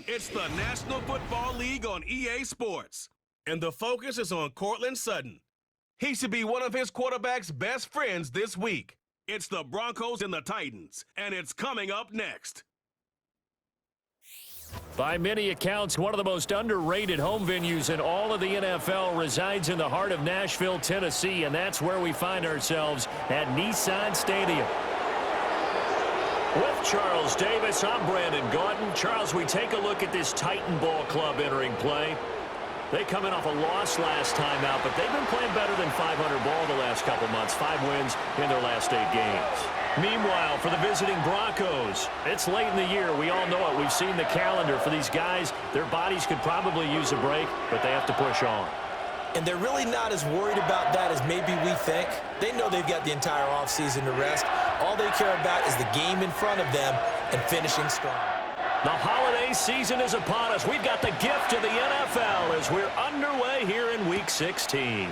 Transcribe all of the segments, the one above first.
It's the National Football League on EA Sports, and the focus is on Courtland Sutton. He should be one of his quarterback's best friends this week. It's the Broncos and the Titans, and it's coming up next. By many accounts, one of the most underrated home venues in all of the NFL resides in the heart of Nashville, Tennessee, and that's where we find ourselves at Nissan Stadium. With Charles Davis, I'm Brandon Gordon. Charles, we take a look at this Titan Ball Club entering play. They come in off a loss last time out, but they've been playing better than 500 ball the last couple months. 5 wins in their last 8 games. Meanwhile, for the visiting Broncos, it's late in the year. We all know it. We've seen the calendar for these guys. Their bodies could probably use a break, but they have to push on. And they're really not as worried about that as maybe we think. They know they've got the entire offseason to rest. All they care about is the game in front of them and finishing strong. The holiday season is upon us. We've got the gift of the NFL as we're underway here in Week 16.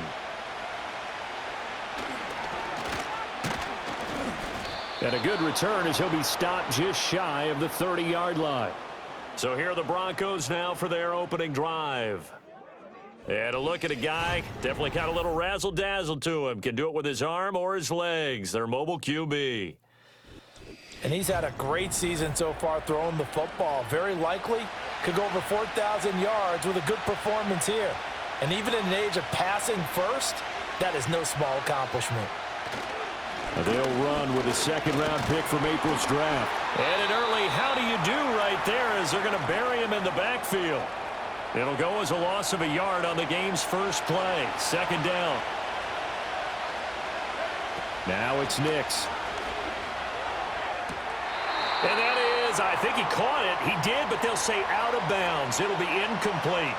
And a good return as he'll be stopped just shy of the 30-yard line. So here are the Broncos now for their opening drive. And a look at a guy, definitely got a little razzle-dazzle to him. Can do it with his arm or his legs. Their mobile QB. And he's had a great season so far throwing the football. Very likely could go over 4,000 yards with a good performance here. And even in an age of passing first, that is no small accomplishment. They'll run with a second-round pick from April's draft. And an early how do you do right there as they're going to bury him in the backfield. It'll go as a loss of a yard on the game's first play. Second down. Now it's Nix. And that is, I think he caught it. He did, but they'll say out of bounds. It'll be incomplete.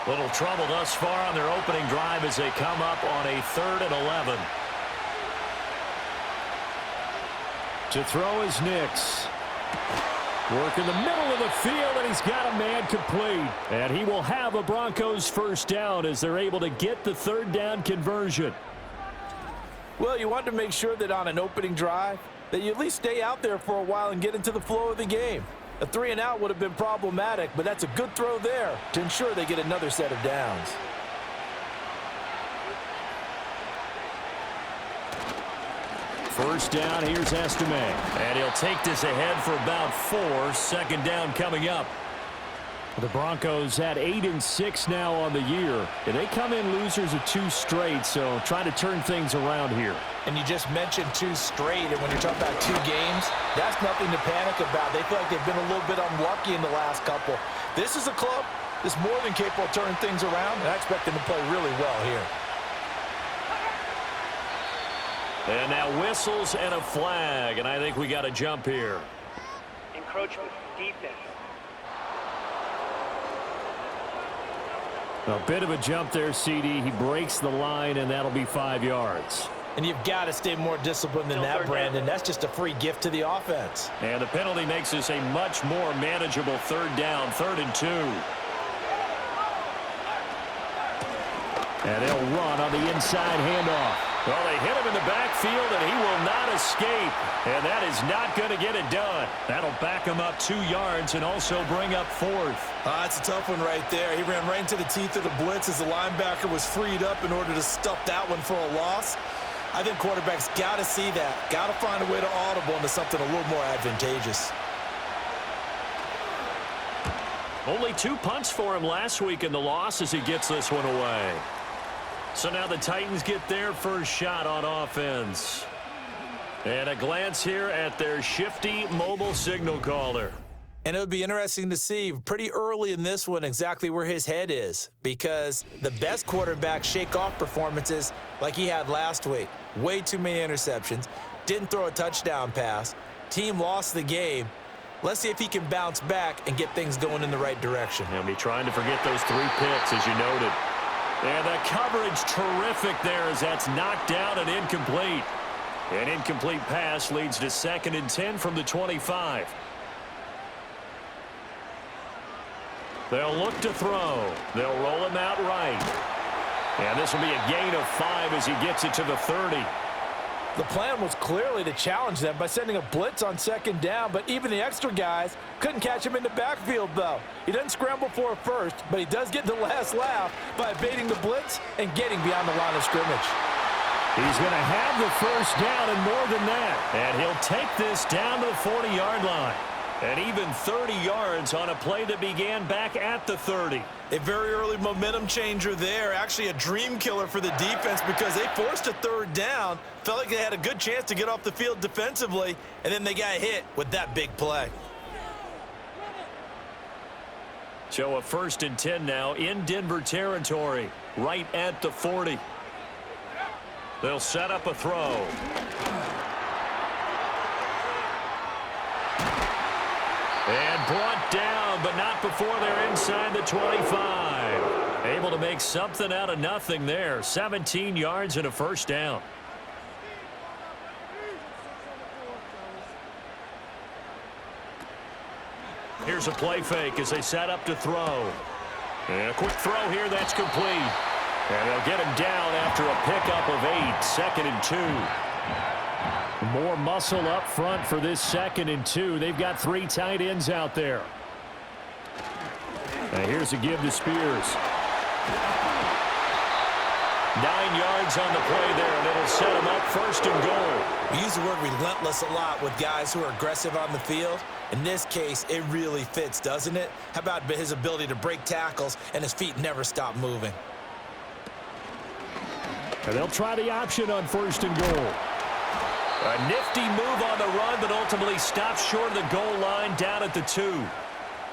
Little trouble thus far on their opening drive as they come up on a 3rd and 11. To throw is Nix. Work in the middle of the field, and he's got a man complete. And he will have a Broncos first down as they're able to get the 3rd down conversion. Well, you want to make sure that on an opening drive, that you at least stay out there for a while and get into the flow of the game. A 3 and out would have been problematic, but that's a good throw there to ensure they get another set of downs. First down, here's Estime. And he'll take this ahead for about 4. Second down coming up. The Broncos at 8-6 now on the year. And they come in losers of 2 straight, so trying to turn things around here. And you just mentioned 2 straight, and when you're talking about 2 games, that's nothing to panic about. They feel like they've been a little bit unlucky in the last couple. This is a club that's more than capable of turning things around, and I expect them to play really well here. And now whistles and a flag, and I think we got a jump here. Encroachment, defense. A bit of a jump there, CD. He breaks the line, and that'll be 5 yards. And you've got to stay more disciplined than that, Brandon. That's just a free gift to the offense. And the penalty makes this a much more manageable 3rd down, 3rd and 2. And they'll run on the inside handoff. Well, they hit him in the backfield, and he will not escape. And that is not going to get it done. That'll back him up 2 yards and also bring up 4th. That's a tough one right there. He ran right into the teeth of the blitz as the linebacker was freed up in order to stuff that one for a loss. I think quarterbacks got to see that. Got to find a way to audible into something a little more advantageous. Only 2 punts for him last week in the loss as he gets this one away. So now the Titans get their first shot on offense. And a glance here at their shifty mobile signal caller. And it would be interesting to see pretty early in this one exactly where his head is, because the best quarterbacks shake off performances like he had last week. Way too many interceptions. Didn't throw a touchdown pass. Team lost the game. Let's see if he can bounce back and get things going in the right direction. He'll be trying to forget those 3 picks, as you noted. And the coverage terrific there as that's knocked down and incomplete. An incomplete pass leads to 2nd and 10 from the 25. They'll look to throw. They'll roll him out right. And this will be a gain of 5 as he gets it to the 30. The plan was clearly to challenge them by sending a blitz on second down, but even the extra guys couldn't catch him in the backfield, though. He doesn't scramble for a first, but he does get the last laugh by evading the blitz and getting beyond the line of scrimmage. He's going to have the first down and more than that. And he'll take this down to the 40-yard line. And even 30 yards on a play that began back at the 30. A very early momentum changer there. Actually a dream killer for the defense because they forced a third down, felt like they had a good chance to get off the field defensively, and then they got hit with that big play. So a 1st and 10 now in Denver territory, right at the 40. They'll set up a throw. And brought down, but not before they're inside the 25. Able to make something out of nothing there. 17 yards and a first down. Here's a play fake as they set up to throw. And a quick throw here, that's complete. And they'll get him down after a pickup of 8, 2nd and 2. More muscle up front for this 2nd and 2. They've got 3 tight ends out there. Now here's a give to Spears. 9 yards on the play there, and it'll set him up 1st and goal. We use the word relentless a lot with guys who are aggressive on the field. In this case, it really fits, doesn't it? How about his ability to break tackles and his feet never stop moving? And they'll try the option on 1st and goal. A nifty move on the run, but ultimately stops short of the goal line down at the 2.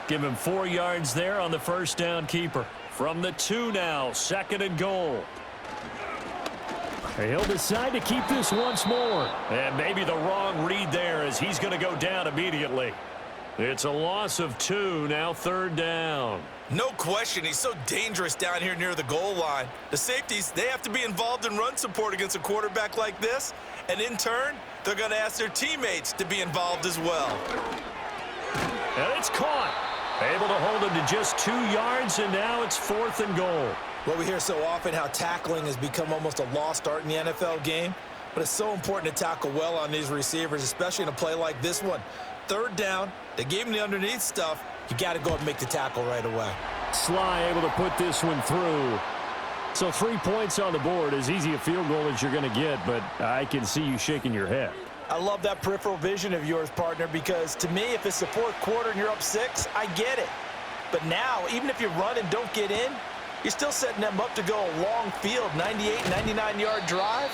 Give him 4 yards there on the first down keeper. From the 2 now, 2nd and goal. He'll decide to keep this once more. And maybe the wrong read there as he's going to go down immediately. It's a loss of 2, now 3rd down. No question, he's so dangerous down here near the goal line. The safeties, they have to be involved in run support against a quarterback like this. And in turn, they're going to ask their teammates to be involved as well. And it's caught. Able to hold him to just 2 yards, and now it's 4th and goal. Well, we hear so often how tackling has become almost a lost art in the NFL game. But it's so important to tackle well on these receivers, especially in a play like this one. 3rd down, they gave him the underneath stuff. You got to go and make the tackle right away. Sly able to put this one through. So 3 points on the board, as easy a field goal as you're going to get, but I can see you shaking your head. I love that peripheral vision of yours, partner, because to me, if it's the 4th quarter and you're up 6, I get it. But now, even if you run and don't get in, you're still setting them up to go a long field, 98, 99-yard drive.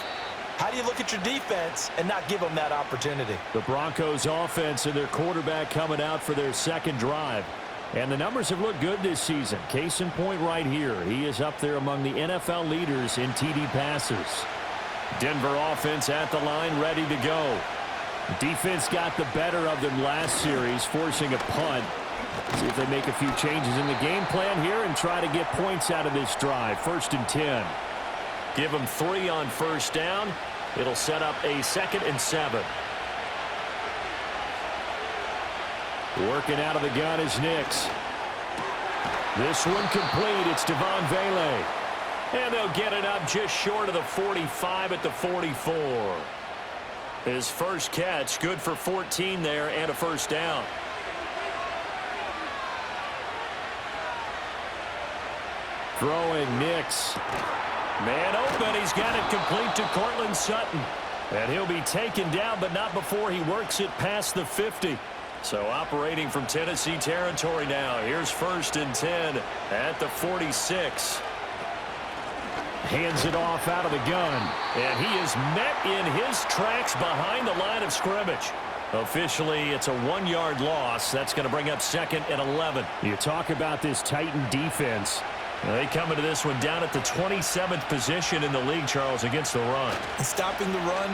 How do you look at your defense and not give them that opportunity? The Broncos offense and their quarterback coming out for their 2nd drive. And the numbers have looked good this season. Case in point right here. He is up there among the NFL leaders in TD passes. Denver offense at the line, ready to go. Defense got the better of them last series, forcing a punt. See if they make a few changes in the game plan here and try to get points out of this drive. 1st and 10. Give them 3 on 1st down. It'll set up a 2nd and 7. Working out of the gun is Nix. This one complete. It's Devon Vele. And they'll get it up just short of the 45 at the 44. His first catch, good for 14 there and a 1st down. Throwing Nix. Man open. He's got it complete to Cortland Sutton. And he'll be taken down, but not before he works it past the 50. So operating from Tennessee territory now. Here's 1st and 10 at the 46. Hands it off out of the gun. And he is met in his tracks behind the line of scrimmage. Officially, it's a 1-yard loss. That's going to bring up 2nd and 11. You talk about this Titan defense. They come into this one down at the 27th position in the league, Charles, against the run. And stopping the run,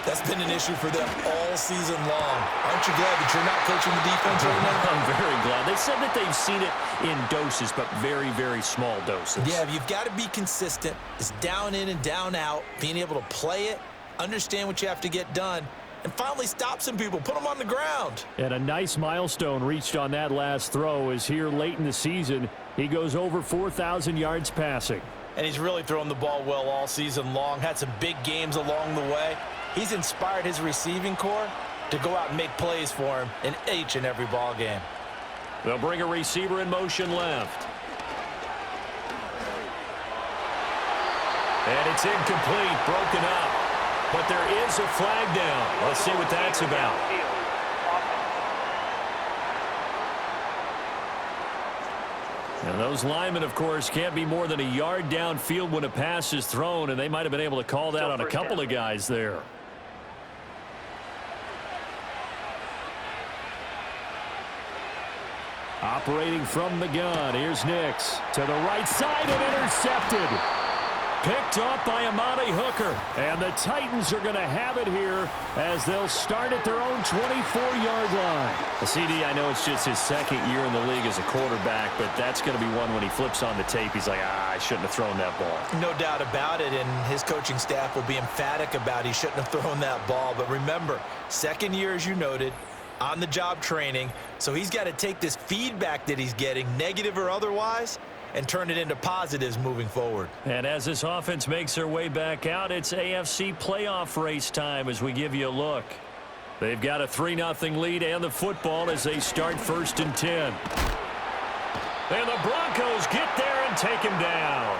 that's been an issue for them all season long. Aren't you glad that you're not coaching the defense right now? I'm very glad. They said that they've seen it in doses, but very, very small doses. Yeah, you've got to be consistent. It's down in and down out, being able to play it, understand what you have to get done, and finally stop some people, put them on the ground. And a nice milestone reached on that last throw is here late in the season. He goes over 4,000 yards passing. And he's really thrown the ball well all season long, had some big games along the way. He's inspired his receiving core to go out and make plays for him in each and every ball game. They'll bring a receiver in motion left. And it's incomplete, broken up. But there is a flag down. Let's see what that's about. And those linemen, of course, can't be more than a yard downfield when a pass is thrown, and they might have been able to call that on a couple of guys there. Operating from the gun, here's Nix to the right side and intercepted. Picked off by Amani Hooker. And the Titans are going to have it here as they'll start at their own 24-yard line. The CD, I know it's just his second year in the league as a quarterback, but that's going to be one when he flips on the tape. He's like, I shouldn't have thrown that ball. No doubt about it, and his coaching staff will be emphatic about he shouldn't have thrown that ball. But remember, second year, as you noted, on-the-job training, so he's got to take this feedback that he's getting, negative or otherwise, and turn it into positives moving forward. And as this offense makes their way back out, it's AFC playoff race time as we give you a look. They've got a 3-0 lead and the football as they start 1st and 10. And the Broncos get there and take him down.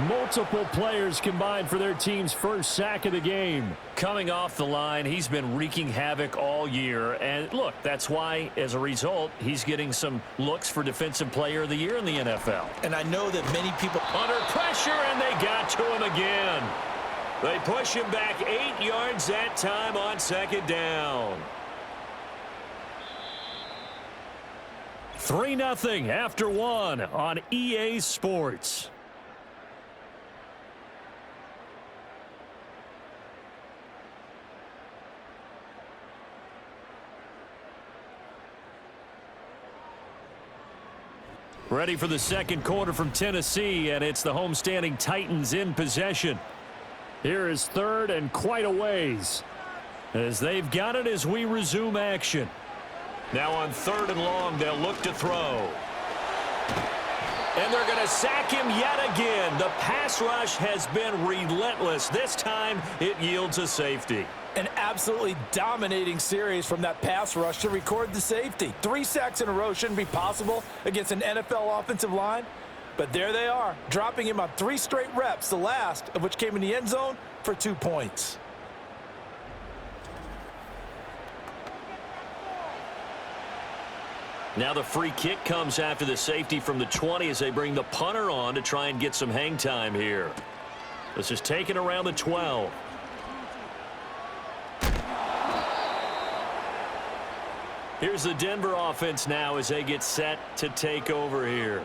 Multiple players combined for their team's first sack of the game. Coming off the line, he's been wreaking havoc all year. And look, that's why, as a result, he's getting some looks for Defensive Player of the Year in the NFL. And I know that many people under pressure, and they got to him again. They push him back 8 yards that time on 2nd down. 3-0 after 1 on EA Sports. Ready for the second quarter from Tennessee, and it's the homestanding Titans in possession. Here is 3rd and quite a ways as they've got it as we resume action. Now on 3rd and long, they'll look to throw. And they're going to sack him yet again. The pass rush has been relentless. This time, it yields a safety. An absolutely dominating series from that pass rush to record the safety. 3 sacks in a row shouldn't be possible against an NFL offensive line. But there they are, dropping him on 3 straight reps, the last of which came in the end zone for 2 points. Now the free kick comes after the safety from the 20 as they bring the punter on to try and get some hang time here. This is taken around the 12. Here's the Denver offense now as they get set to take over here.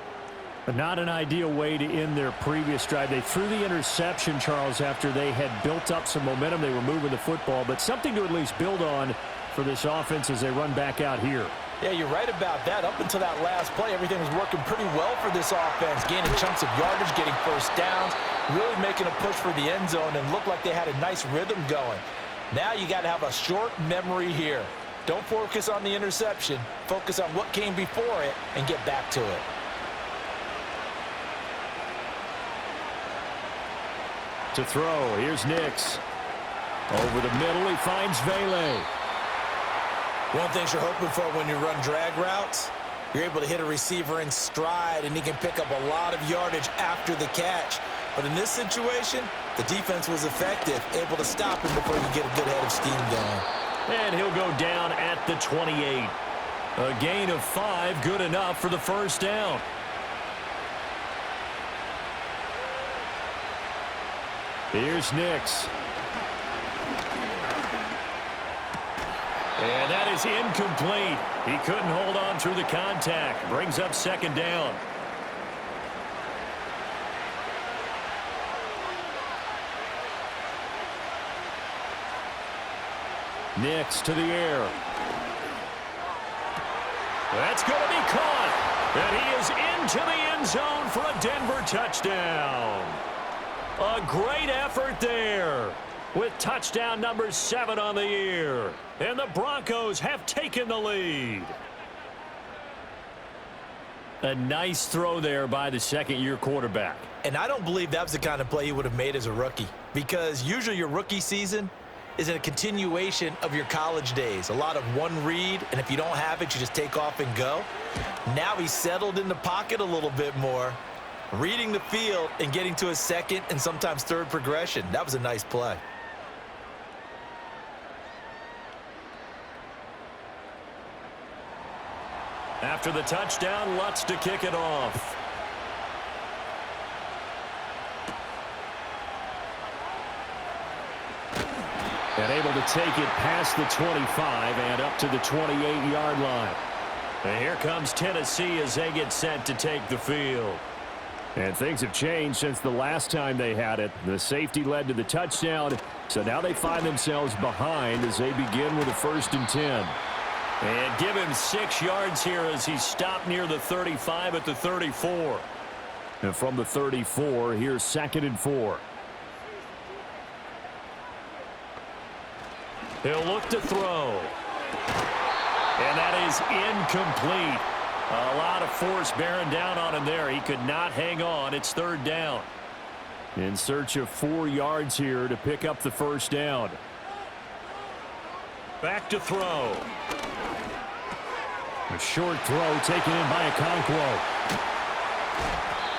But not an ideal way to end their previous drive. They threw the interception, Charles, after they had built up some momentum. They were moving the football, but something to at least build on for this offense as they run back out here. Yeah, you're right about that. Up until that last play, everything was working pretty well for this offense, gaining chunks of yardage, getting first downs, really making a push for the end zone, and looked like they had a nice rhythm going. Now you got to have a short memory here. Don't focus on the interception. Focus on what came before it and get back to it. To throw, here's Nix. Over the middle, he finds Vele. One thing you're hoping for when you run drag routes, you're able to hit a receiver in stride, and he can pick up a lot of yardage after the catch. But in this situation, the defense was effective, able to stop him before he could get a good head of steam going. And he'll go down at the 28. A gain of 5, good enough for the first down. Here's Nix. And that is incomplete. He couldn't hold on through the contact. Brings up second down. Nix to the air. That's going to be caught. And he is into the end zone for a Denver touchdown. A great effort there with touchdown number 7 on the year. And the Broncos have taken the lead. A nice throw there by the second-year quarterback. And I don't believe that was the kind of play he would have made as a rookie, because usually your rookie season, is a continuation of your college days. A lot of one read, and if you don't have it, you just take off and go. Now he's settled in the pocket a little bit more, reading the field and getting to a second and sometimes third progression. That was a nice play. After the touchdown, Lutz to kick it off. And able to take it past the 25 and up to the 28-yard line. And here comes Tennessee as they get set to take the field. And things have changed since the last time they had it. The safety led to the touchdown, so now they find themselves behind as they begin with a 1st and 10. And give him 6 yards here as he stopped near the 35 at the 34. And from the 34, here's 2nd and 4. He'll look to throw. And that is incomplete. A lot of force bearing down on him there. He could not hang on. It's 3rd down. In search of 4 yards here to pick up the 1st down. Back to throw. A short throw taken in by Okonkwo.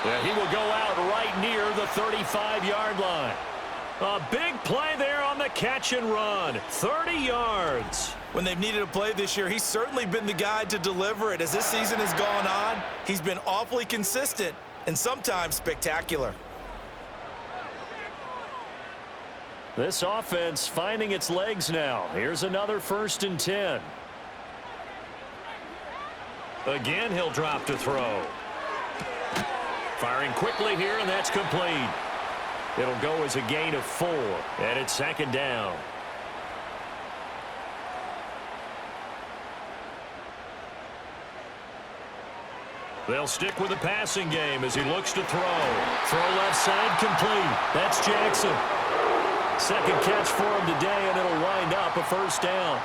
Yeah, he will go out right near the 35-yard line. A big play there on the catch and run. 30 yards. When they've needed a play this year, he's certainly been the guy to deliver it. As this season has gone on, he's been awfully consistent and sometimes spectacular. This offense finding its legs now. Here's another 1st and 10. Again, he'll drop to throw. Firing quickly here, and that's complete. It'll go as a gain of 4, and it's 2nd down. They'll stick with the passing game as he looks to throw. Throw left side complete. That's Jackson. 2nd catch for him today, and it'll wind up a 1st down.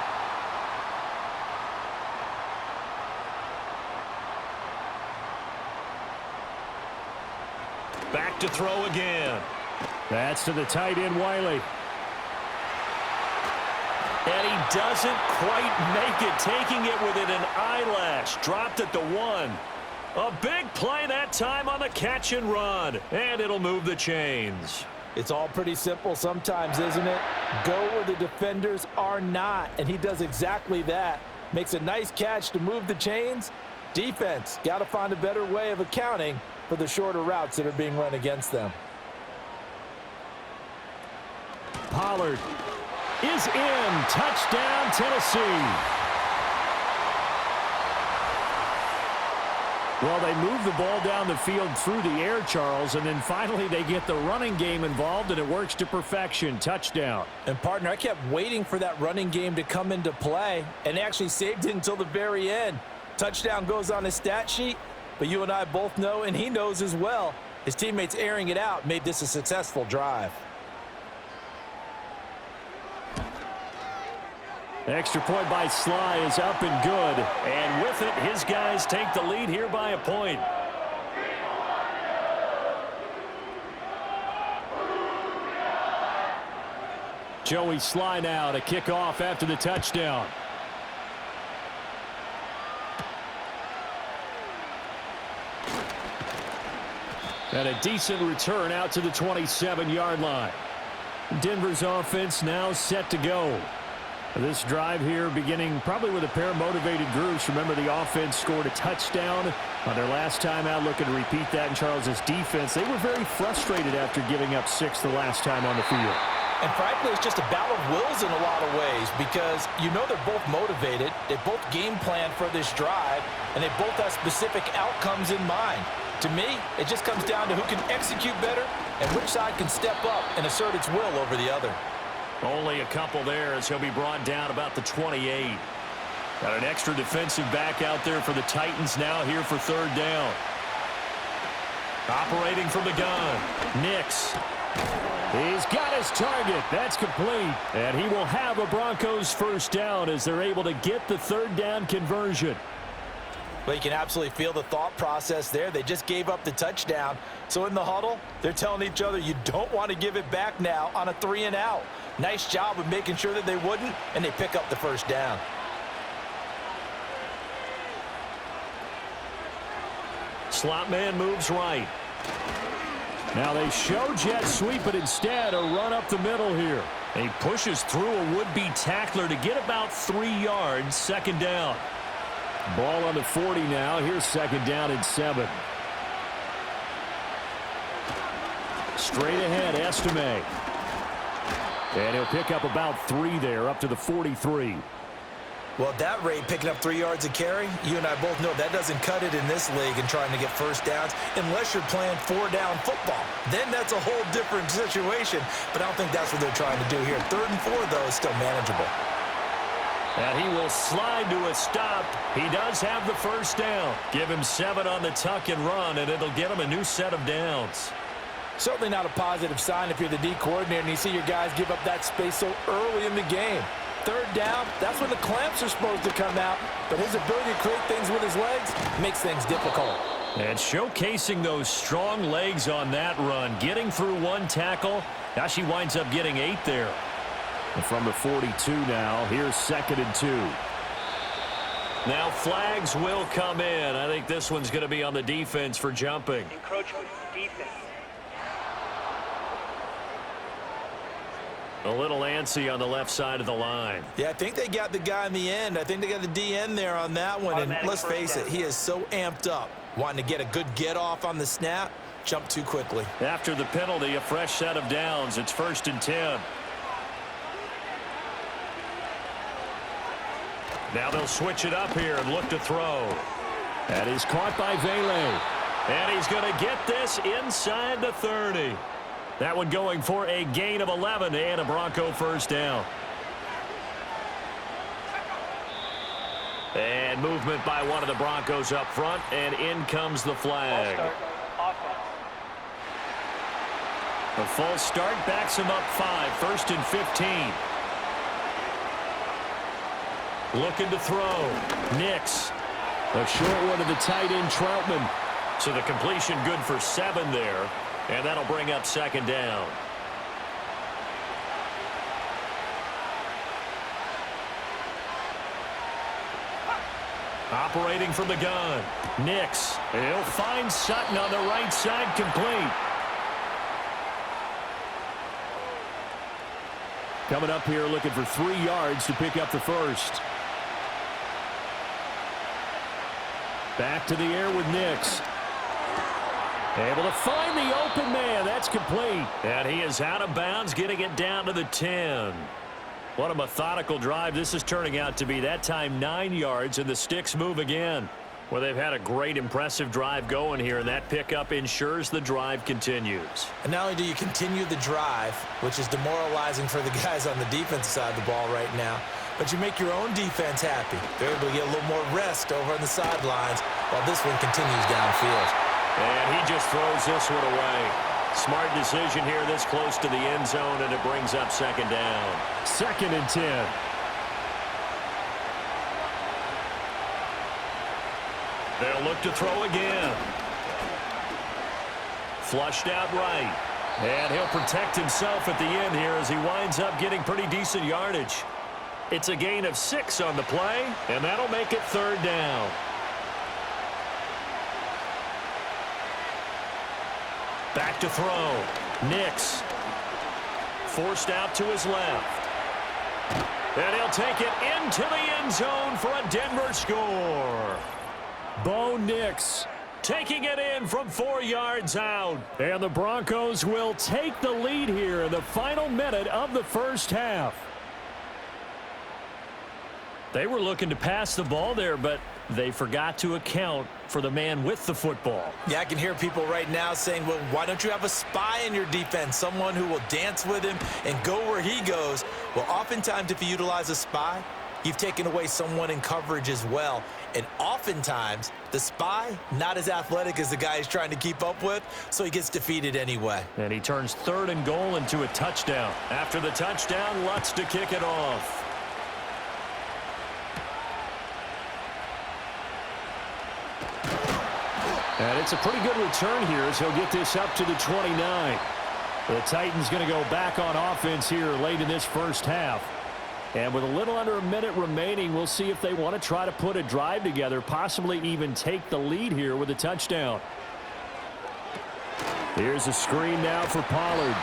Back to throw again. That's to the tight end, Wiley. And he doesn't quite make it, taking it within an eyelash. Dropped at the 1. A big play that time on the catch and run. And it'll move the chains. It's all pretty simple sometimes, isn't it? Go where the defenders are not, and he does exactly that. Makes a nice catch to move the chains. Defense, got to find a better way of accounting for the shorter routes that are being run against them. Pollard is in. Touchdown, Tennessee. Well, they move the ball down the field through the air, Charles, and then finally they get the running game involved, and it works to perfection. Touchdown. And, partner, I kept waiting for that running game to come into play, and actually saved it until the very end. Touchdown goes on his stat sheet, but you and I both know, and he knows as well, his teammates airing it out made this a successful drive. Extra point by Sly is up and good. And with it, his guys take the lead here by a point. Joey Sly now to kick off after the touchdown. And a decent return out to the 27-yard line. Denver's offense now set to go. This drive here beginning probably with a pair of motivated groups. Remember, the offense scored a touchdown on their last time out, looking to repeat that in Charles's defense. They were very frustrated after giving up 6 the last time on the field. And frankly, it's just a battle of wills in a lot of ways, because you know they're both motivated, they both game plan for this drive, and they both have specific outcomes in mind. To me, it just comes down to who can execute better and which side can step up and assert its will over the other. Only a couple there as he'll be brought down about the 28. Got an extra defensive back out there for the Titans now here for 3rd down. Operating from the gun, Nix. He's got his target. That's complete. And he will have a Broncos 1st down as they're able to get the 3rd down conversion. Well, you can absolutely feel the thought process there. They just gave up the touchdown. So in the huddle, they're telling each other, you don't want to give it back now on a 3-and-out. Nice job of making sure that they wouldn't, and they pick up the first down. Slot man moves right. Now they show jet sweep, but instead a run up the middle here. He pushes through a would-be tackler to get about 3 yards, second down. Ball on the 40 now. Here's second down and 7. Straight ahead, Estime. And he'll pick up about 3 there, up to the 43. Well, at that rate, picking up 3 yards a carry, you and I both know that doesn't cut it in this league and trying to get first downs unless you're playing 4-down football. Then that's a whole different situation, but I don't think that's what they're trying to do here. 3rd and 4, though, is still manageable. And he will slide to a stop. He does have the first down. Give him 7 on the tuck and run, and it'll get him a new set of downs. Certainly not a positive sign if you're the D coordinator and you see your guys give up that space so early in the game. 3rd down, that's when the clamps are supposed to come out, but his ability to create things with his legs makes things difficult. And showcasing those strong legs on that run, getting through 1 tackle. Now she winds up getting 8 there. And from the 42 now, here's 2nd and 2. Now flags will come in. I think this one's going to be on the defense for jumping. Encroachment defense. A little antsy on the left side of the line. Yeah, I think they got the guy in the end. I think they got the DN there on that one. And let's face it, he is so amped up, wanting to get a good get off on the snap, jump too quickly. After the penalty, a fresh set of downs. It's 1st and 10. Now they'll switch it up here and look to throw. That is caught by Vele. And he's going to get this inside the 30. That one going for a gain of 11 and a Bronco first down. And movement by one of the Broncos up front, and in comes the flag. A false start backs him up 5, 1st and 15. Looking to throw. Nix. A short one to the tight end, Troutman. So the completion good for 7 there. And that'll bring up 2nd down. Operating from the gun. Nix. He'll find Sutton on the right side, complete. Coming up here looking for 3 yards to pick up the first. Back to the air with Nix. Able to find the open man. That's complete. And he is out of bounds, getting it down to the 10. What a methodical drive this is turning out to be. That time 9 yards, and the sticks move again. Well, they've had a great, impressive drive going here, and that pickup ensures the drive continues. And not only do you continue the drive, which is demoralizing for the guys on the defensive side of the ball right now, but you make your own defense happy. They're able to get a little more rest over on the sidelines while this one continues downfield. And he just throws this one away. Smart decision here this close to the end zone, and it brings up 2nd down. 2nd and 10. They'll look to throw again. Flushed out right. And he'll protect himself at the end here as he winds up getting pretty decent yardage. It's a gain of 6 on the play, and that'll make it 3rd down. Back to throw. Nix. Forced out to his left. And he'll take it into the end zone for a Denver score. Bo Nix taking it in from 4 yards out. And the Broncos will take the lead here in the final minute of the first half. They were looking to pass the ball there, but they forgot to account for the man with the football. Yeah, I can hear people right now saying, well, why don't you have a spy in your defense, someone who will dance with him and go where he goes? Well, oftentimes if you utilize a spy, you've taken away someone in coverage as well. And oftentimes, the spy, not as athletic as the guy he's trying to keep up with, so he gets defeated anyway. And he turns 3rd and goal into a touchdown. After the touchdown, Lutz to kick it off. And it's a pretty good return here as he'll get this up to the 29. The Titans going to go back on offense here late in this first half. And with a little under a minute remaining, we'll see if they want to try to put a drive together, possibly even take the lead here with a touchdown. Here's a screen now for Pollard.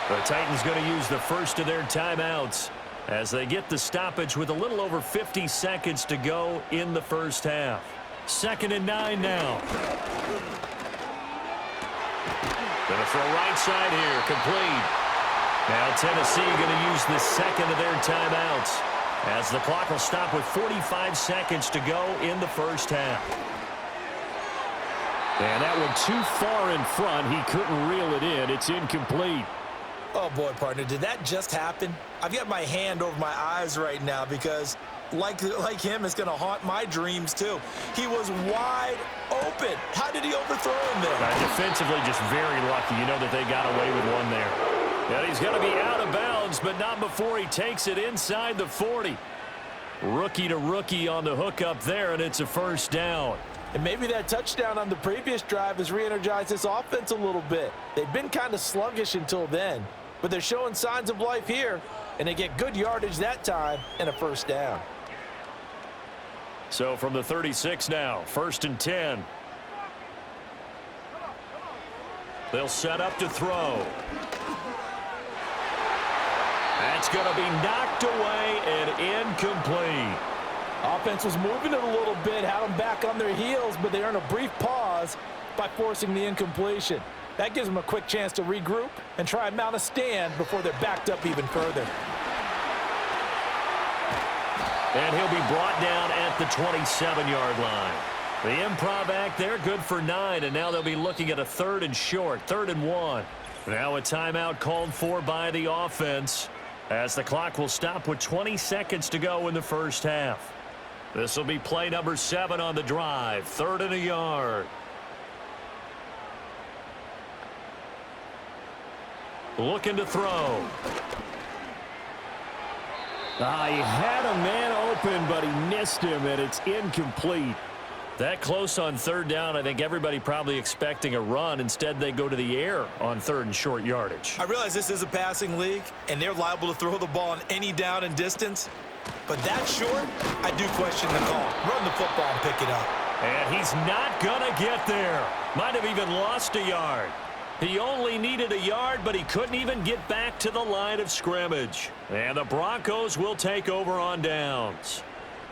The Titans going to use the first of their timeouts as they get the stoppage with a little over 50 seconds to go in the first half. 2nd and 9 now. Going to throw right side here, complete. Now Tennessee going to use the second of their timeouts as the clock will stop with 45 seconds to go in the first half. And that one too far in front. He couldn't reel it in. It's incomplete. Oh, boy, partner, did that just happen? I've got my hand over my eyes right now because, like him, it's going to haunt my dreams, too. He was wide open. How did he overthrow him there? Defensively, just very lucky. You know that they got away with one there. And he's going to be out of bounds, but not before he takes it inside the 40. Rookie to rookie on the hook up there, and it's a first down. And maybe that touchdown on the previous drive has re-energized this offense a little bit. They've been kind of sluggish until then, but they're showing signs of life here, and they get good yardage that time and a first down. So from the 36 now, 1st and 10. They'll set up to throw. That's going to be knocked away and incomplete. Offense was moving it a little bit, had them back on their heels, but they earn a brief pause by forcing the incompletion. That gives them a quick chance to regroup and try and mount a stand before they're backed up even further. And he'll be brought down at the 27-yard line. The improv act there, good for 9, and now they'll be looking at a 3rd and short, 3rd and 1. Now a timeout called for by the offense as the clock will stop with 20 seconds to go in the first half. This will be play number 7 on the drive, 3rd and a yard. Looking to throw. He had a man open, but he missed him, and it's incomplete. That close on 3rd down, I think everybody probably expecting a run. Instead, they go to the air on 3rd and short yardage. I realize this is a passing league, and they're liable to throw the ball on any down and distance. But that short, I do question the call. Run the football and pick it up. And he's not going to get there. Might have even lost a yard. He only needed a yard, but he couldn't even get back to the line of scrimmage. And the Broncos will take over on downs.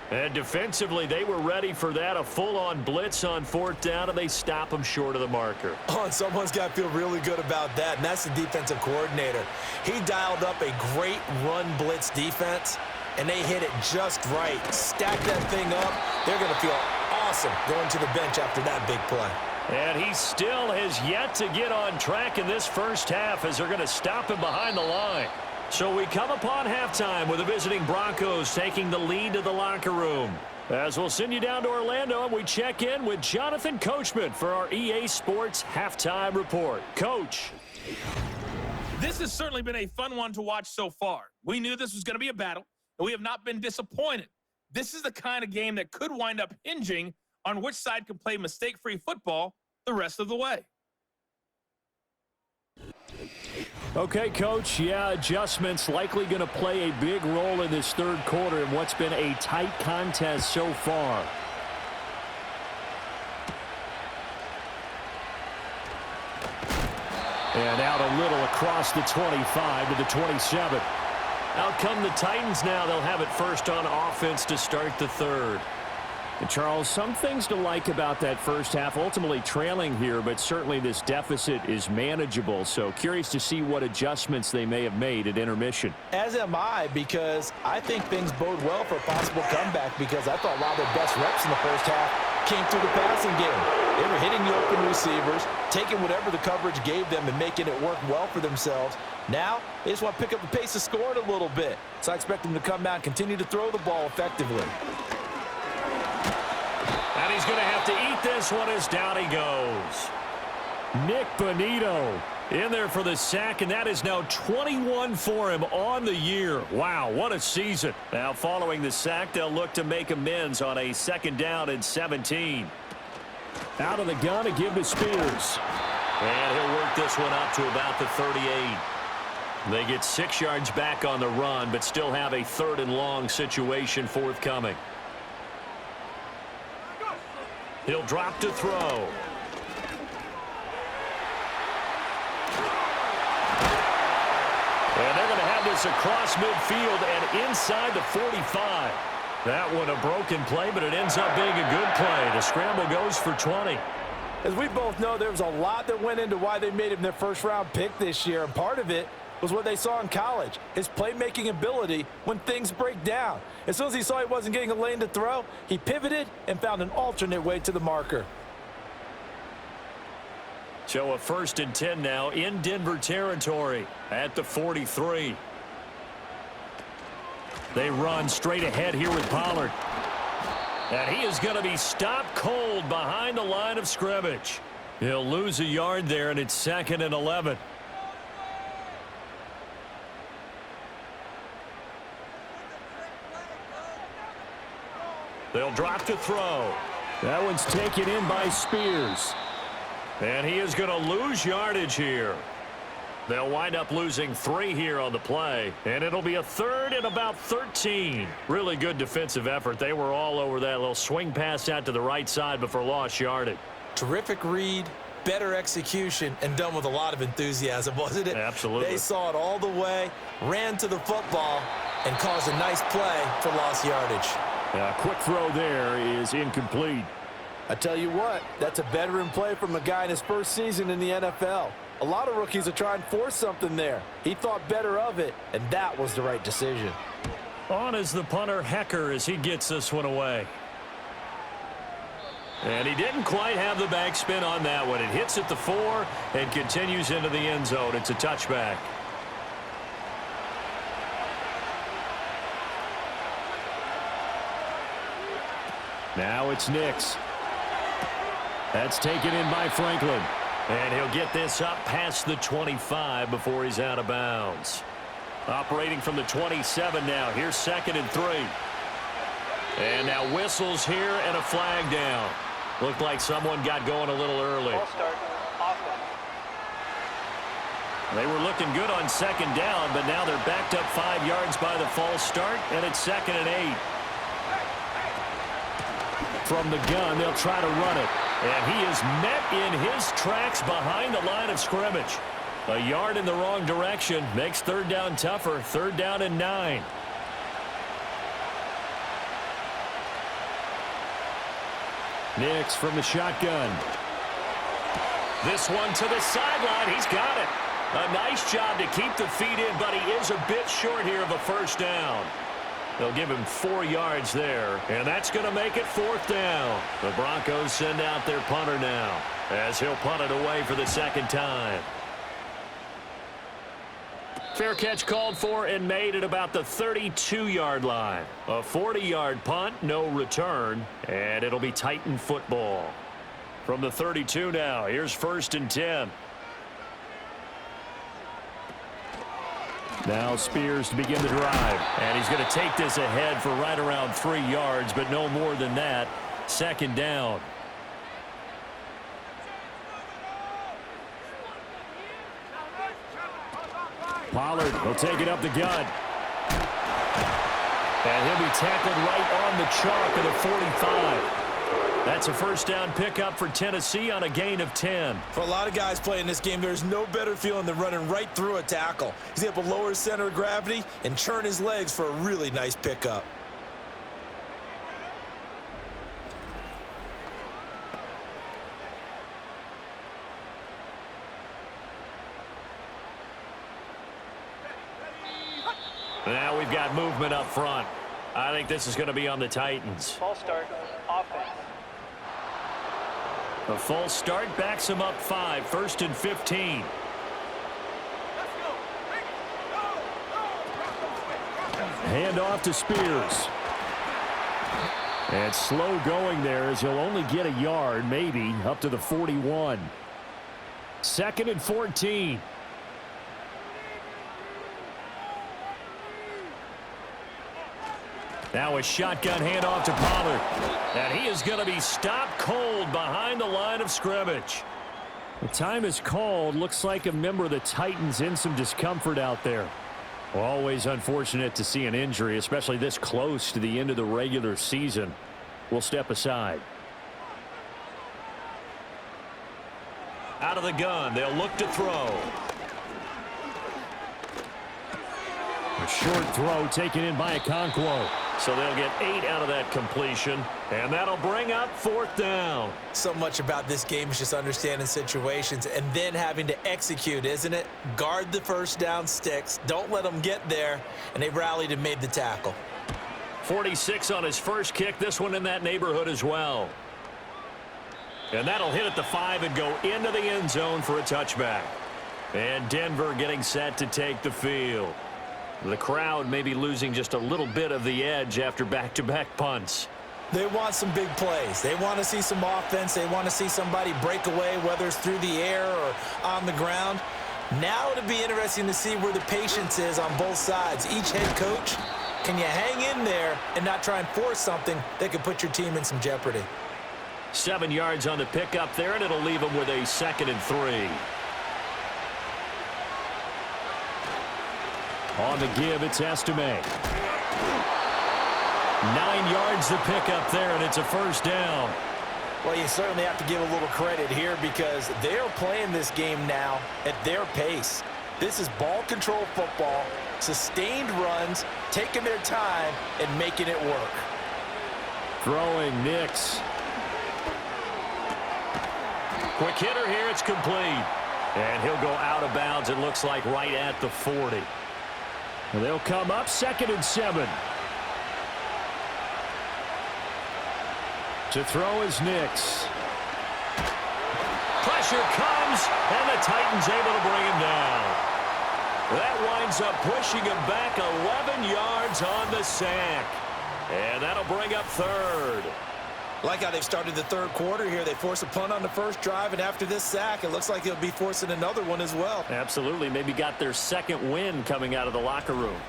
And defensively, they were ready for that, a full-on blitz on 4th down, and they stop him short of the marker. Oh, and someone's got to feel really good about that, and that's the defensive coordinator. He dialed up a great run blitz defense, and they hit it just right. Stack that thing up. They're going to feel awesome going to the bench after that big play. And he still has yet to get on track in this first half as they're going to stop him behind the line. So we come upon halftime with the visiting Broncos taking the lead to the locker room. As we'll send you down to Orlando, and we check in with Jonathan Coachman for our EA Sports Halftime Report. Coach. This has certainly been a fun one to watch so far. We knew this was going to be a battle, and we have not been disappointed. This is the kind of game that could wind up hinging on which side can play mistake-free football the rest of the way. Okay, Coach, adjustments likely going to play a big role in this 3rd quarter in what's been a tight contest so far. And out a little across the 25 to the 27. Out come the Titans now. They'll have it first on offense to start the 3rd. And Charles, some things to like about that first half, ultimately trailing here, but certainly this deficit is manageable. So curious to see what adjustments they may have made at intermission. As am I, because I think things bode well for a possible comeback, because I thought a lot of their best reps in the first half came through the passing game. They were hitting the open receivers, taking whatever the coverage gave them and making it work well for themselves. Now, they just want to pick up the pace of scoring a little bit. So I expect them to come out and continue to throw the ball effectively. And he's going to have to eat this one as down he goes. Nick Bonito in there for the sack, and that is now 21 for him on the year. Wow, what a season. Now following the sack, they'll look to make amends on a 2nd down and 17. Out of the gun to give to Spears. And he'll work this one up to about the 38. They get 6 yards back on the run, but still have a 3rd and long situation forthcoming. He'll drop to throw. And they're going to have this across midfield and inside the 45. That one a broken play, but it ends up being a good play. The scramble goes for 20. As we both know, there was a lot that went into why they made him their first-round pick this year, and part of it was what they saw in college, his playmaking ability when things break down. As soon as he saw he wasn't getting a lane to throw, he pivoted and found an alternate way to the marker. So a 1st and 10 now in Denver territory at the 43. They run straight ahead here with Pollard. And he is going to be stopped cold behind the line of scrimmage. He'll lose a yard there, and it's 2nd and 11. They'll drop to throw. That one's taken in by Spears. And he is going to lose yardage here. They'll wind up losing 3 here on the play, and it'll be a 3rd and about 13. Really good defensive effort. They were all over that little swing pass out to the right side before lost yardage. Terrific read, better execution, and done with a lot of enthusiasm, wasn't it? Absolutely. They saw it all the way, ran to the football, and caused a nice play for lost yardage. A quick throw there is incomplete. I tell you what, that's a veteran play from a guy in his first season in the NFL. A lot of rookies are trying to force something there. He thought better of it, and that was the right decision. On is the punter, Hecker, as he gets this one away. And he didn't quite have the backspin on that one. It hits at the 4 and continues into the end zone. It's a touchback. Now it's Nix. That's taken in by Franklin. And he'll get this up past the 25 before he's out of bounds. Operating from the 27 now. Here's 2nd and 3. And now whistles here and a flag down. Looked like someone got going a little early. False start, offense. They were looking good on 2nd down, but now they're backed up 5 yards by the false start, and it's 2nd and 8. From the gun, they'll try to run it. And he is met in his tracks behind the line of scrimmage. A yard in the wrong direction makes 3rd down tougher. 3rd down and 9. Nix from the shotgun. This one to the sideline. He's got it. A nice job to keep the feet in, but he is a bit short here of a 1st down. They'll give him 4 yards there, and that's going to make it 4th down. The Broncos send out their punter now, as he'll punt it away for the 2nd time. Fair catch called for and made at about the 32-yard line. A 40-yard punt, no return, and it'll be Titan football. From the 32 now, here's 1st and 10. Now Spears to begin the drive. And he's going to take this ahead for right around 3 yards, but no more than that. 2nd down. Pollard will take it up the gut. And he'll be tackled right on the chalk of the 45. That's a 1st down pickup for Tennessee on a gain of 10. For a lot of guys playing this game, there's no better feeling than running right through a tackle. He's able to lower his center of gravity and churn his legs for a really nice pickup. Now we've got movement up front. I think this is going to be on the Titans. False start, offense. A false start backs him up 5. 1st and 15. Hand off to Spears. And slow going there as he'll only get a yard, maybe, up to the 41. 2nd and 14. Now a shotgun handoff to Pollard. And he is going to be stopped cold behind the line of scrimmage. The time is called. Looks like a member of the Titans in some discomfort out there. Well, always unfortunate to see an injury, especially this close to the end of the regular season. We'll step aside. Out of the gun, they'll look to throw. A short throw taken in by Okonkwo. So they'll get 8 out of that completion, and that'll bring up 4th down. So much about this game is just understanding situations and then having to execute, isn't it? Guard the first down sticks. Don't let them get there. And they rallied and made the tackle. 46 on his first kick. This one in that neighborhood as well. And that'll hit at the 5 and go into the end zone for a touchback. And Denver getting set to take the field. The crowd may be losing just a little bit of the edge after back-to-back punts. They want some big plays. They want to see some offense. They want to see somebody break away, whether it's through the air or on the ground. Now it'll be interesting to see where the patience is on both sides. Each head coach, can you hang in there and not try and force something that could put your team in some jeopardy? 7 yards on the pickup there, and it'll leave them with a 2nd and 3. On the give, it's Estime. 9 yards to pick up there, and it's a first down. Well, you certainly have to give a little credit here because they're playing this game now at their pace. This is ball control football, sustained runs, taking their time, and making it work. Throwing Nix. Quick hitter here, it's complete. And he'll go out of bounds, it looks like right at the 40. And they'll come up 2nd and 7. To throw is Nix. Pressure comes, and the Titans able to bring him down. That winds up pushing him back 11 yards on the sack. And that'll bring up 3rd. Like how they've started the 3rd quarter here. They force a punt on the first drive, and after this sack, it looks like they'll be forcing another one as well. Absolutely. Maybe got their 2nd win coming out of the locker room.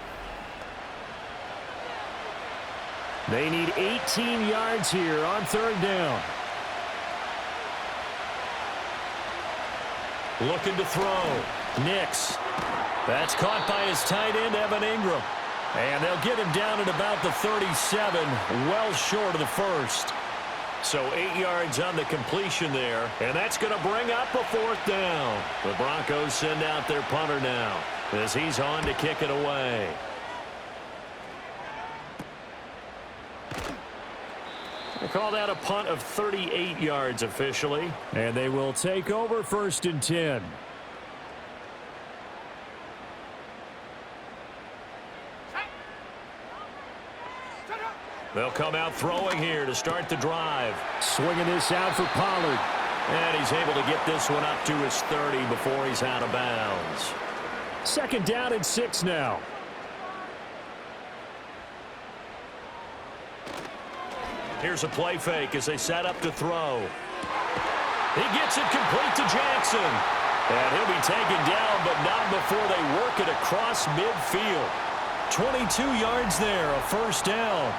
They need 18 yards here on 3rd down. Looking to throw. Nix. That's caught by his tight end, Evan Ingram. And they'll get him down at about the 37, well short of the 1st. So 8 yards on the completion there, and that's going to bring up a 4th down. The Broncos send out their punter now as he's on to kick it away. They call that a punt of 38 yards officially. And they will take over 1st and 10. They'll come out throwing here to start the drive. Swinging this out for Pollard. And he's able to get this one up to his 30 before he's out of bounds. 2nd down and 6 now. Here's a play fake as they set up to throw. He gets it complete to Jackson. And he'll be taken down, but not before they work it across midfield. 22 yards there, a 1st down.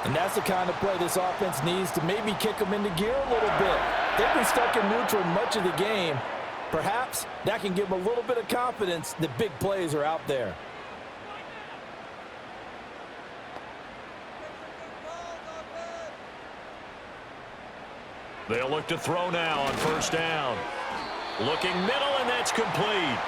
And that's the kind of play this offense needs to maybe kick them into gear a little bit. They've been stuck in neutral much of the game. Perhaps that can give them a little bit of confidence that big plays are out there. They'll look to throw now on 1st down. Looking middle, and that's complete.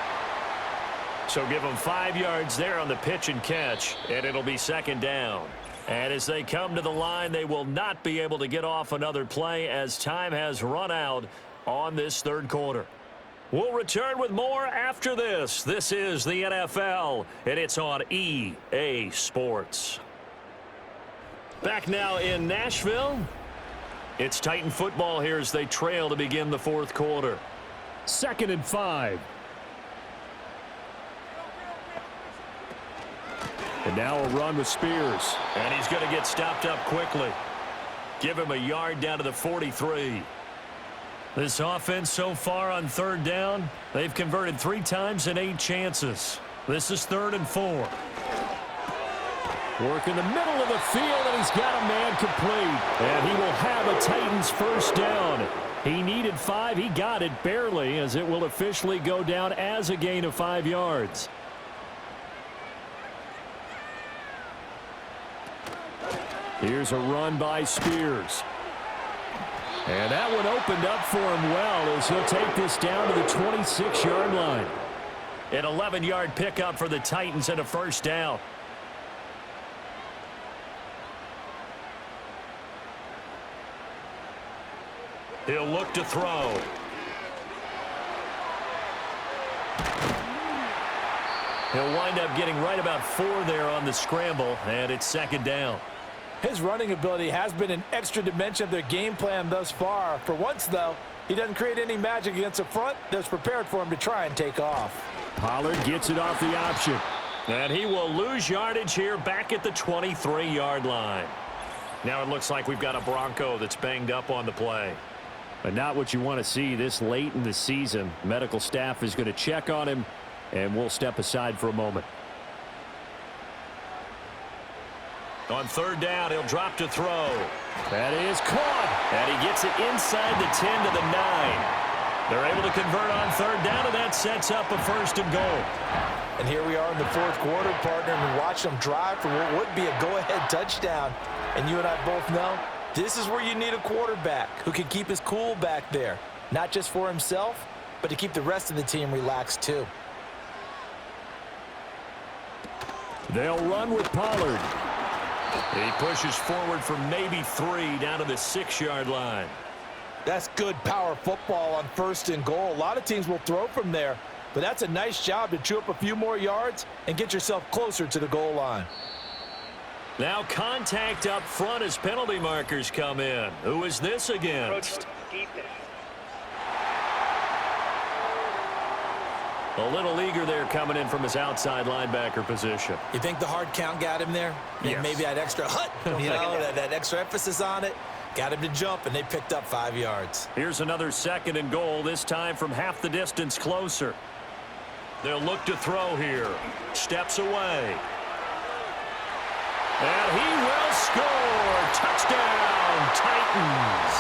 So give them 5 yards there on the pitch and catch, and it'll be 2nd down. And as they come to the line, they will not be able to get off another play as time has run out on this 3rd quarter. We'll return with more after this. This is the NFL, and it's on EA Sports. Back now in Nashville. It's Titan football here as they trail to begin the 4th quarter. 2nd and 5. And now a run with Spears. And he's going to get stopped up quickly. Give him a yard down to the 43. This offense so far on 3rd down, they've converted 3 times in 8 chances. This is 3rd and 4. Work in the middle of the field, and he's got a man complete. And he will have a Titans first down. He needed 5. He got it barely, as it will officially go down as a gain of 5 yards. Here's a run by Spears. And that one opened up for him well, as he'll take this down to the 26-yard line. An 11-yard pickup for the Titans and a first down. He'll look to throw. He'll wind up getting right about 4 there on the scramble, and it's second down. His running ability has been an extra dimension of their game plan thus far. For once, though, he doesn't create any magic against the front that's prepared for him to try and take off. Pollard gets it off the option. And he will lose yardage here back at the 23-yard line. Now it looks like we've got a Bronco that's banged up on the play. But not what you want to see this late in the season. Medical staff is going to check on him, and we'll step aside for a moment. On third down, he'll drop to throw. That is caught. And he gets it inside the 10 to the 9. They're able to convert on third down, and that sets up a first and goal. And here we are in the fourth quarter, partner, and watch them drive for what would be a go-ahead touchdown. And you and I both know this is where you need a quarterback who can keep his cool back there, not just for himself, but to keep the rest of the team relaxed too. They'll run with Pollard. He pushes forward for maybe 3 down to the 6-yard line. That's good power football on first and goal. A lot of teams will throw from there, but that's a nice job to chew up a few more yards and get yourself closer to the goal line. Now contact up front as penalty markers come in. Who is this against? A little eager there coming in from his outside linebacker position. You think the hard count got him there? Yes. Maybe that extra that extra emphasis on it got him to jump, and they picked up 5 yards. Here's another second and goal, this time from half the distance closer. They'll look to throw here. Steps away. And he will score. Touchdown, Titans.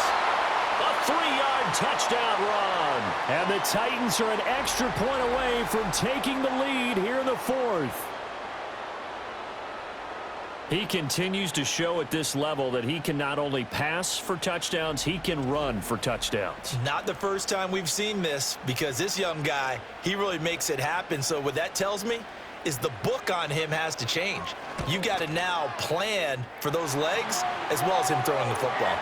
A 3-yard touchdown run. And the Titans are an extra point away from taking the lead here in the fourth. He continues to show at this level that he can not only pass for touchdowns, he can run for touchdowns. Not the first time we've seen this, because this young guy, he really makes it happen. So what that tells me is the book on him has to change. You got to now plan for those legs as well as him throwing the football.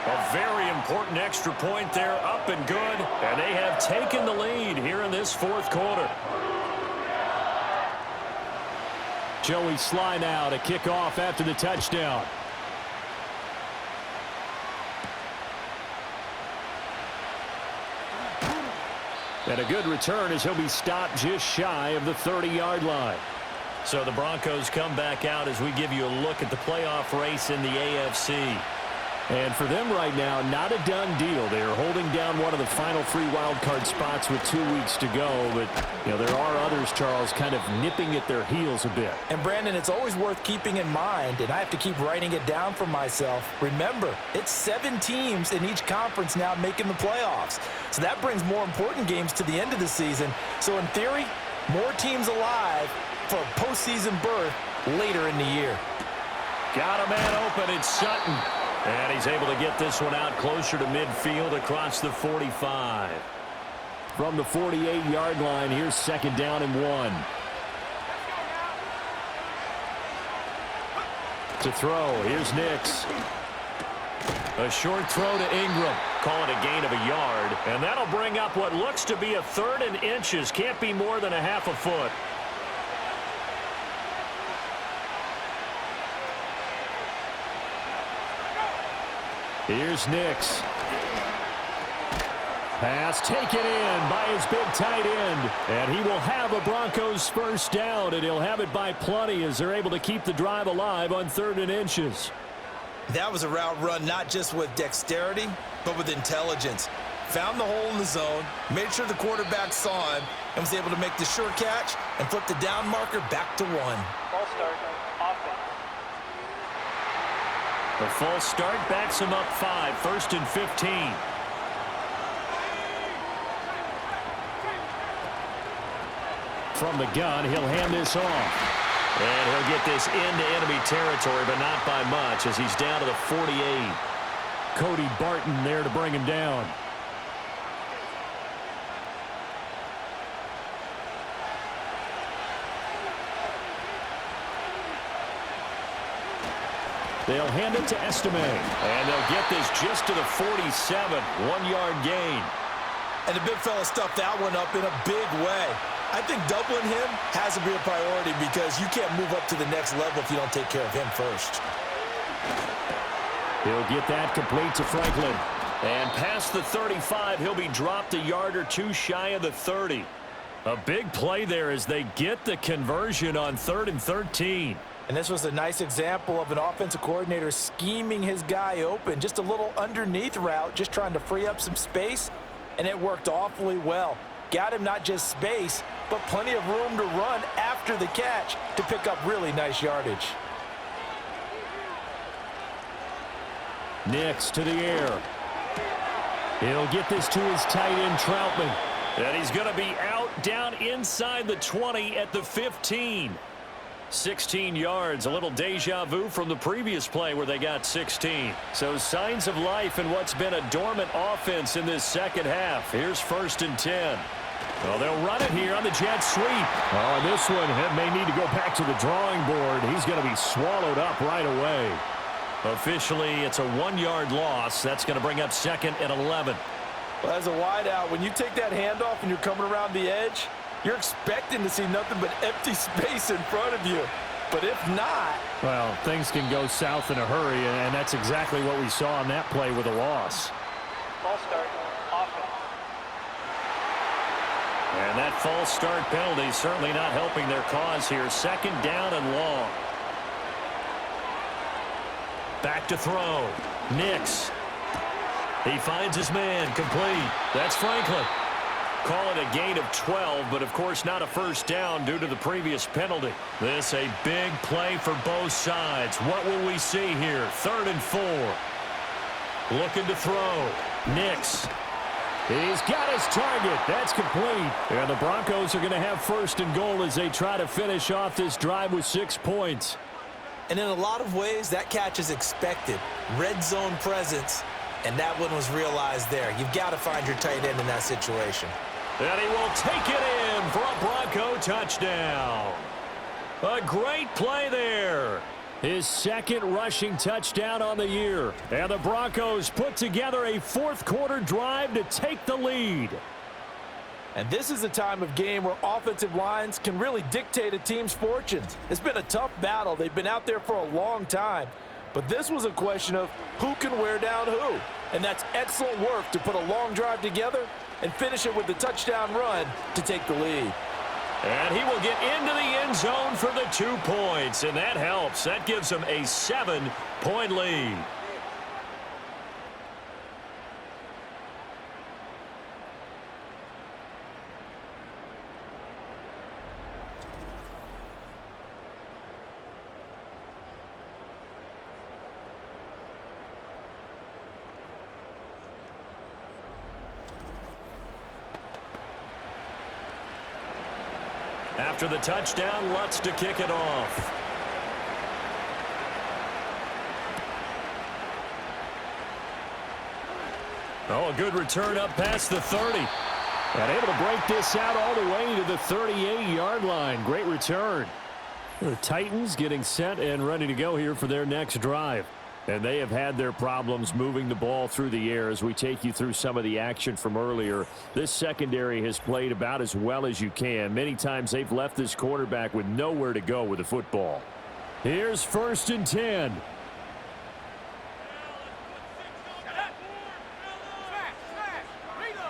A very important extra point there, up and good. And they have taken the lead here in this fourth quarter. Joey Sly now to kick off after the touchdown. And a good return as he'll be stopped just shy of the 30-yard line. So the Broncos come back out as we give you a look at the playoff race in the AFC. And for them right now, not a done deal. They are holding down one of the final 3 wild card spots with 2 weeks to go. But, there are others, Charles, kind of nipping at their heels a bit. And, Brandon, it's always worth keeping in mind, and I have to keep writing it down for myself. Remember, it's 7 teams in each conference now making the playoffs. So that brings more important games to the end of the season. So, in theory, more teams alive for a postseason berth later in the year. Got a man open. It's Sutton. And he's able to get this one out closer to midfield across the 45. From the 48-yard line, here's second down and 1. To throw, here's Nix. A short throw to Ingram. Call it a gain of a yard. And that'll bring up what looks to be a 3rd and inches. Can't be more than a half a foot. Here's Nix. Pass taken in by his big tight end. And he will have a Broncos first down, and he'll have it by plenty as they're able to keep the drive alive on 3rd and inches. That was a route run not just with dexterity, but with intelligence. Found the hole in the zone, made sure the quarterback saw him, and was able to make the sure catch and flip the down marker back to 1. Ball start, offense. The false start backs him up 5, 1st and 15. From the gun, he'll hand this off. And he'll get this into enemy territory, but not by much as he's down to the 48. Cody Barton there to bring him down. They'll hand it to Estime. And they'll get this just to the 47. 1-yard gain. And the big fella stuffed that one up in a big way. I think doubling him has to be a priority because you can't move up to the next level if you don't take care of him first. He'll get that complete to Franklin. And past the 35, he'll be dropped a yard or two shy of the 30. A big play there as they get the conversion on 3rd and 13. And this was a nice example of an offensive coordinator scheming his guy open. Just a little underneath route, just trying to free up some space, and it worked awfully well. Got him not just space, but plenty of room to run after the catch to pick up really nice yardage. Nix to the air. He'll get this to his tight end, Troutman. And he's going to be out down inside the 20 at the 15. 16 yards, a little deja vu from the previous play where they got 16. So signs of life in what's been a dormant offense in this second half. Here's 1st and 10. Well, they'll run it here on the jet sweep. Oh, and this one may need to go back to the drawing board. He's going to be swallowed up right away. Officially, it's a 1-yard loss. That's going to bring up 2nd and 11. Well, as a wideout, when you take that handoff and you're coming around the edge, you're expecting to see nothing but empty space in front of you. But if not... well, things can go south in a hurry, and that's exactly what we saw on that play with a loss. False start, offense. And that false start penalty certainly not helping their cause here. 2nd down and long. Back to throw. Nix. He finds his man. Complete. That's Franklin. Call it a gain of 12, but of course not a first down due to the previous penalty. This a big play for both sides. What will we see here? 3rd and 4. Looking to throw. Nix. He's got his target. That's complete. And the Broncos are going to have 1st and goal as they try to finish off this drive with 6 points. And in a lot of ways, that catch is expected. Red zone presence, and that one was realized there. You've got to find your tight end in that situation. And he will take it in for a Bronco touchdown. A great play there. His 2nd rushing touchdown on the year. And the Broncos put together a 4th-quarter drive to take the lead. And this is a time of game where offensive lines can really dictate a team's fortunes. It's been a tough battle. They've been out there for a long time. But this was a question of who can wear down who. And that's excellent work to put a long drive together and finish it with the touchdown run to take the lead. And he will get into the end zone for the 2 points. And that helps. That gives him a 7-point lead. After the touchdown, Lutz to kick it off. Oh, a good return up past the 30. And able to break this out all the way to the 38-yard line. Great return. The Titans getting set and ready to go here for their next drive. And they have had their problems moving the ball through the air as we take you through some of the action from earlier. This secondary has played about as well as you can. Many times they've left this quarterback with nowhere to go with the football. Here's 1st and 10.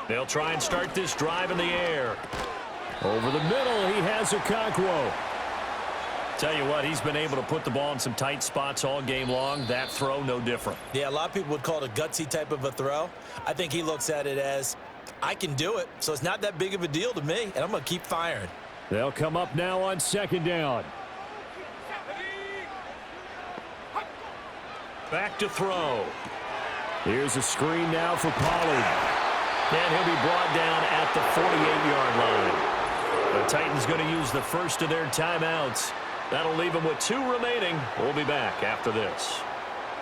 They'll try and start this drive in the air. Over the middle, he has Okonkwo. Tell you what, he's been able to put the ball in some tight spots all game long. That throw, no different. Yeah, a lot of people would call it a gutsy type of a throw. I think he looks at it as, I can do it, so it's not that big of a deal to me, and I'm going to keep firing. They'll come up now on 2nd down. Back to throw. Here's a screen now for Pollard. And he'll be brought down at the 48-yard line. The Titans going to use the first of their timeouts. That'll leave them with 2 remaining. We'll be back after this.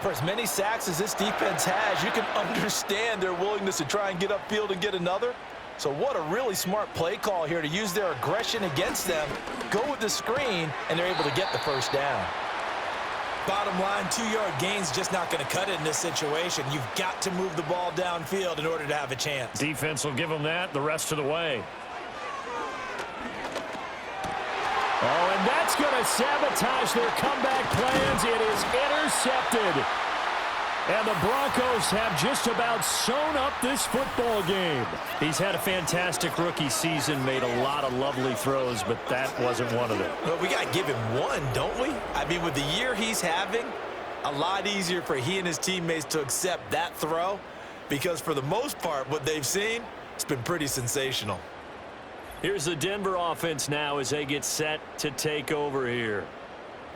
For as many sacks as this defense has, you can understand their willingness to try and get upfield and get another. So what a really smart play call here to use their aggression against them, go with the screen, and they're able to get the first down. Bottom line, 2-yard gain's just not going to cut it in this situation. You've got to move the ball downfield in order to have a chance. Defense will give them that the rest of the way. Oh, and that's going to sabotage their comeback plans. It is intercepted. And the Broncos have just about sewn up this football game. He's had a fantastic rookie season, made a lot of lovely throws, but that wasn't one of them. Well, we got to give him one, don't we? I mean, with the year he's having, a lot easier for he and his teammates to accept that throw because for the most part, what they've seen, it's been pretty sensational. Here's the Denver offense now as they get set to take over here.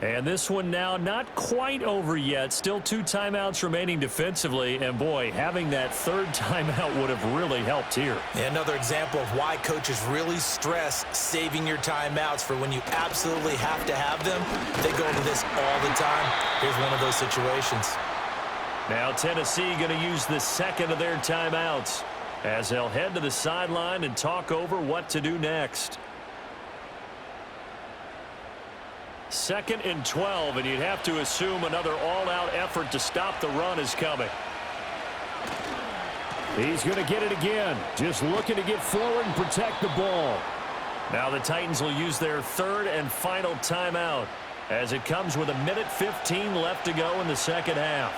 And this one now not quite over yet. Still 2 timeouts remaining defensively. And, boy, having that 3rd timeout would have really helped here. Yeah, another example of why coaches really stress saving your timeouts for when you absolutely have to have them. They go into this all the time. Here's one of those situations. Now Tennessee going to use the 2nd of their timeouts as they'll head to the sideline and talk over what to do next. 2nd and 12, and you'd have to assume another all-out effort to stop the run is coming. He's going to get it again. Just looking to get forward and protect the ball. Now the Titans will use their 3rd and final timeout as it comes with 1:15 left to go in the second half.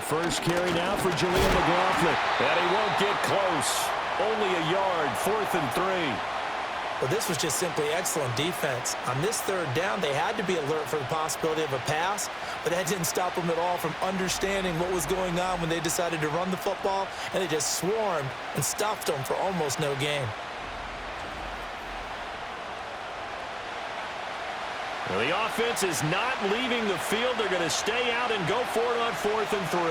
First carry now for Julian McLaughlin. And he won't get close. Only a yard, 4th and 3. Well, this was just simply excellent defense. On this 3rd down, they had to be alert for the possibility of a pass, but that didn't stop them at all from understanding what was going on when they decided to run the football, and they just swarmed and stuffed them for almost no gain. Well, the offense is not leaving the field. They're going to stay out and go for it on 4th and 3.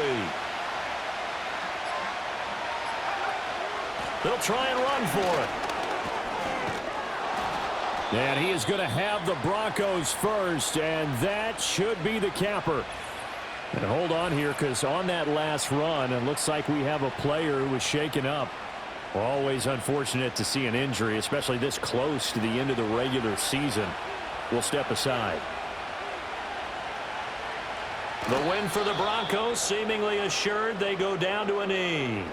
They'll try and run for it. And he is going to have the Broncos first, and that should be the capper. And hold on here, because on that last run, it looks like we have a player who was shaken up. Always unfortunate to see an injury, especially this close to the end of the regular season. We'll step aside. The win for the Broncos seemingly assured. They go down to a knee.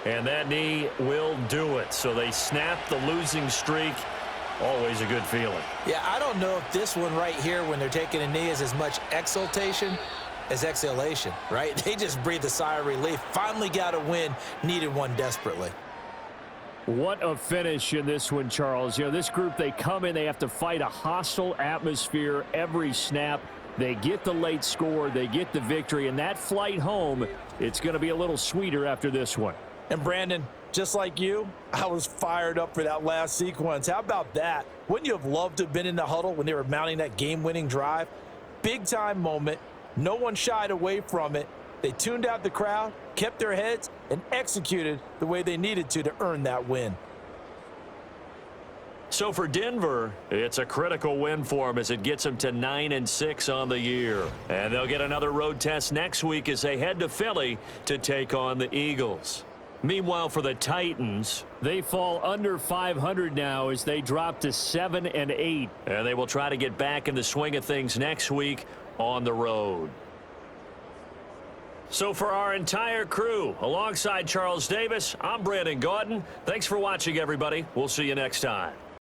And that knee will do it. So they snap the losing streak. Always a good feeling. Yeah, I don't know if this one right here when they're taking a knee is as much exultation as exhalation, right? They just breathe a sigh of relief. Finally got a win. Needed one desperately. What a finish in this one, Charles. You know, this group, they come in, they have to fight a hostile atmosphere every snap. They get the late score, they get the victory, and that flight home, it's going to be a little sweeter after this one. And Brandon, just like you, I was fired up for that last sequence. How about that? Wouldn't you have loved to have been in the huddle when they were mounting that game-winning drive? Big-time moment. No one shied away from it. They tuned out the crowd, kept their heads, and executed the way they needed to earn that win. So for Denver, it's a critical win for them as it gets them to 9-6 on the year. And they'll get another road test next week as they head to Philly to take on the Eagles. Meanwhile, for the Titans, they fall under 500 now as they drop to 7-8. And they will try to get back in the swing of things next week on the road. So for our entire crew, alongside Charles Davis, I'm Brandon Gaudin. Thanks for watching, everybody. We'll see you next time.